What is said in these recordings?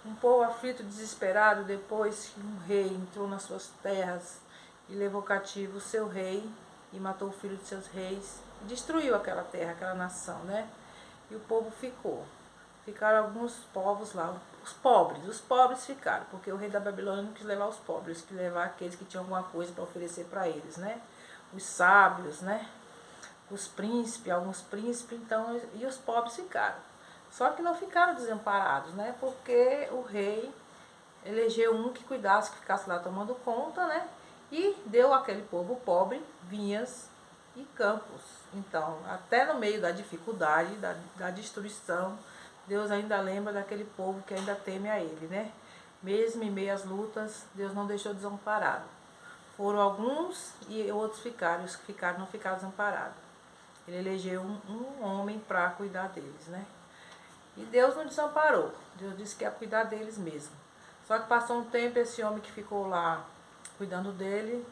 Um povo aflito, desesperado, depois que um rei entrou nas suas terras e levou cativo o seu rei e matou o filho de seus reis, e destruiu aquela terra, aquela nação, né? E o povo ficou. Ficaram alguns povos lá, os pobres ficaram, porque o rei da Babilônia não quis levar os pobres, quis levar aqueles que tinham alguma coisa para oferecer para eles, né? Os sábios, né? Os príncipes, alguns príncipes, então, e os pobres ficaram. Só que não ficaram desamparados, né? Porque o rei elegeu um que cuidasse, que ficasse lá tomando conta, né? E deu àquele povo pobre vinhas e campos. Então, até no meio da dificuldade, da destruição, Deus ainda lembra daquele povo que ainda teme a Ele, né? Mesmo em meio às lutas, Deus não deixou desamparado. Foram alguns e outros ficaram, os que ficaram não ficaram desamparados. Ele elegeu um homem para cuidar deles, né? E Deus não desamparou. Deus disse que ia cuidar deles mesmo. Só que passou um tempo, esse homem que ficou lá cuidando dele,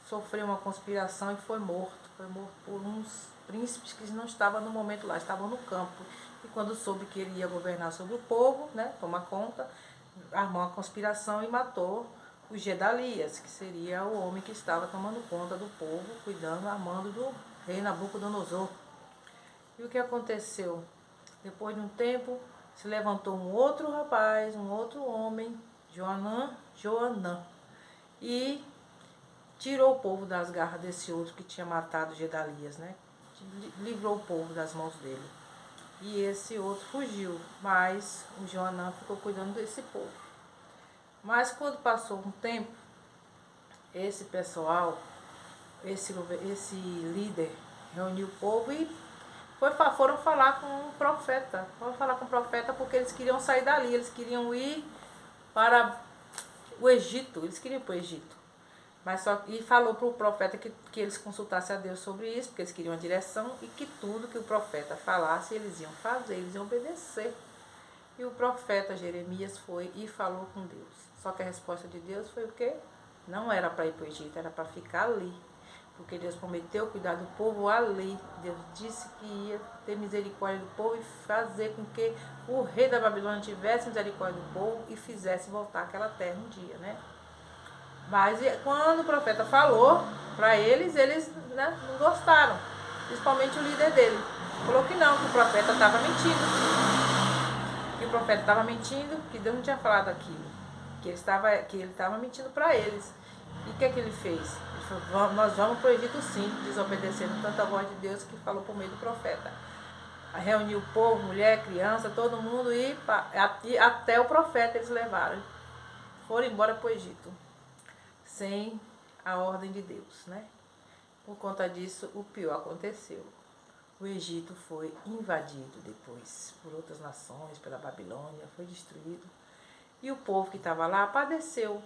sofreu uma conspiração e foi morto. Foi morto por uns príncipes que não estavam no momento lá, estavam no campo. E quando soube que ele ia governar sobre o povo, né, tomar conta, armou uma conspiração e matou o Gedalias, que seria o homem que estava tomando conta do povo, cuidando, armando do rei Nabucodonosor. E o que aconteceu? Depois de um tempo, se levantou um outro rapaz, um outro homem, Joanã, e tirou o povo das garras desse outro que tinha matado Gedalias, né? Livrou o povo das mãos dele. E esse outro fugiu, mas o Joanã ficou cuidando desse povo. Mas quando passou um tempo, esse pessoal, esse líder, reuniu o povo e foram falar com o profeta. Foram falar com o profeta porque eles queriam sair dali, eles queriam ir para o Egito, eles queriam ir para o Egito. E falou para o profeta que eles consultassem a Deus sobre isso, porque eles queriam a direção e que tudo que o profeta falasse eles iam fazer, eles iam obedecer. E o profeta Jeremias foi e falou com Deus. Só que a resposta de Deus foi o quê? Não era para ir para o Egito, era para ficar ali. Porque Deus prometeu cuidar do povo ali. Deus disse que ia ter misericórdia do povo e fazer com que o rei da Babilônia tivesse misericórdia do povo e fizesse voltar aquela terra um dia, né? Mas quando o profeta falou para eles, né, não gostaram. Principalmente o líder dele. Falou que não, que o profeta estava mentindo. Que o profeta estava mentindo, que Deus não tinha falado aquilo. Que ele estava mentindo para eles. E o que é que ele fez? Ele falou, nós vamos para o Egito sim, desobedecendo tanta voz de Deus que falou por meio do profeta. Reuniu o povo, mulher, criança, todo mundo e até o profeta eles levaram. Foram embora para o Egito. Sem a ordem de Deus, né? Por conta disso, o pior aconteceu. O Egito foi invadido depois por outras nações, pela Babilônia, foi destruído. E o povo que estava lá padeceu.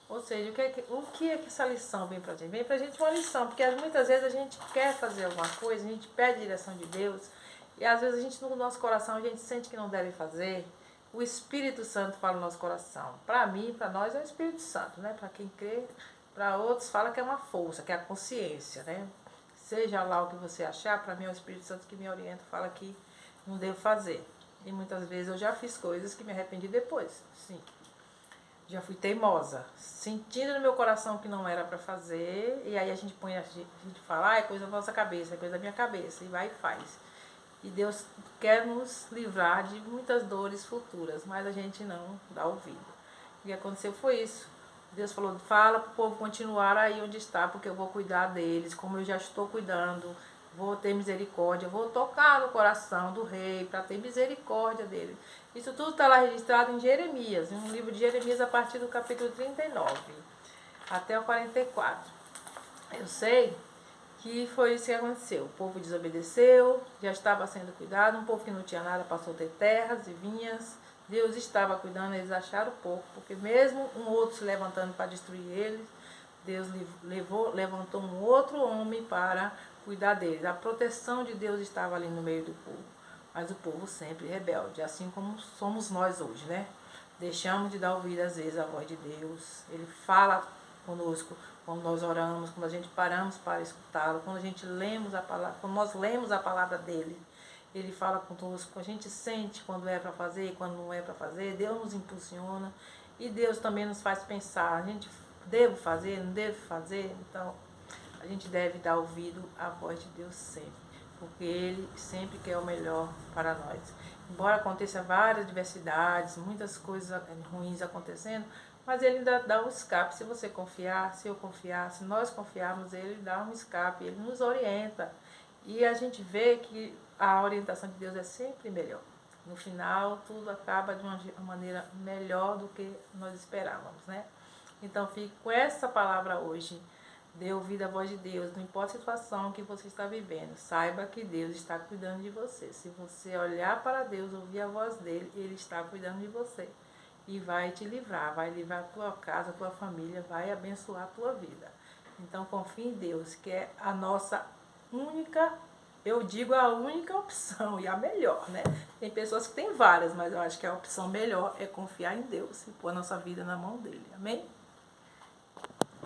Ou seja, o que é que essa lição vem pra gente? Vem pra gente uma lição, porque muitas vezes a gente quer fazer alguma coisa, a gente pede a direção de Deus, e às vezes a gente, no nosso coração, a gente sente que não deve fazer. O Espírito Santo fala no nosso coração. Para mim, para nós, é o Espírito Santo, né? Para quem crê, para outros fala que é uma força, que é a consciência, né? Seja lá o que você achar, para mim é o Espírito Santo que me orienta, fala que não devo fazer. E muitas vezes eu já fiz coisas que me arrependi depois, sim. Já fui teimosa, sentindo no meu coração que não era para fazer, e aí a gente fala, é coisa da nossa cabeça, é coisa da minha cabeça, e vai e faz. E Deus quer nos livrar de muitas dores futuras, mas a gente não dá ouvido. O que aconteceu foi isso. Deus falou, fala para o povo continuar aí onde está, porque eu vou cuidar deles, como eu já estou cuidando, vou ter misericórdia, vou tocar no coração do rei para ter misericórdia dele. Isso tudo está lá registrado em Jeremias, no livro de Jeremias, a partir do capítulo 39 até o 44. Eu sei que foi isso que aconteceu. O povo desobedeceu, já estava sendo cuidado, um povo que não tinha nada passou a ter terras e vinhas. Deus estava cuidando, eles acharam pouco, porque mesmo um outro se levantando para destruir eles, Deus levantou um outro homem para cuidar deles. A proteção de Deus estava ali no meio do povo, mas o povo sempre rebelde, assim como somos nós hoje, né? Deixamos de dar ouvido às vezes à voz de Deus. Ele fala conosco quando nós oramos, quando a gente paramos para escutá-lo, quando nós lemos a palavra dele. Ele fala conosco, a gente sente quando é para fazer e quando não é para fazer. Deus nos impulsiona e Deus também nos faz pensar, a gente devo fazer, não devo fazer? Então, a gente deve dar ouvido à voz de Deus sempre, porque Ele sempre quer o melhor para nós. Embora aconteça várias diversidades, muitas coisas ruins acontecendo, mas Ele ainda dá um escape. Se você confiar, se eu confiar, se nós confiarmos, Ele dá um escape, Ele nos orienta. E a gente vê que a orientação de Deus é sempre melhor. No final, tudo acaba de uma maneira melhor do que nós esperávamos, né? Então, fique com essa palavra hoje. Dê ouvido à voz de Deus, não importa a situação que você está vivendo. Saiba que Deus está cuidando de você. Se você olhar para Deus, ouvir a voz dele, Ele está cuidando de você. E vai te livrar, vai livrar a tua casa, a tua família, vai abençoar a tua vida. Então, confie em Deus, que é a nossa única, eu digo a única opção e a melhor, né? Tem pessoas que têm várias, mas eu acho que a opção melhor é confiar em Deus e pôr a nossa vida na mão dele. Amém?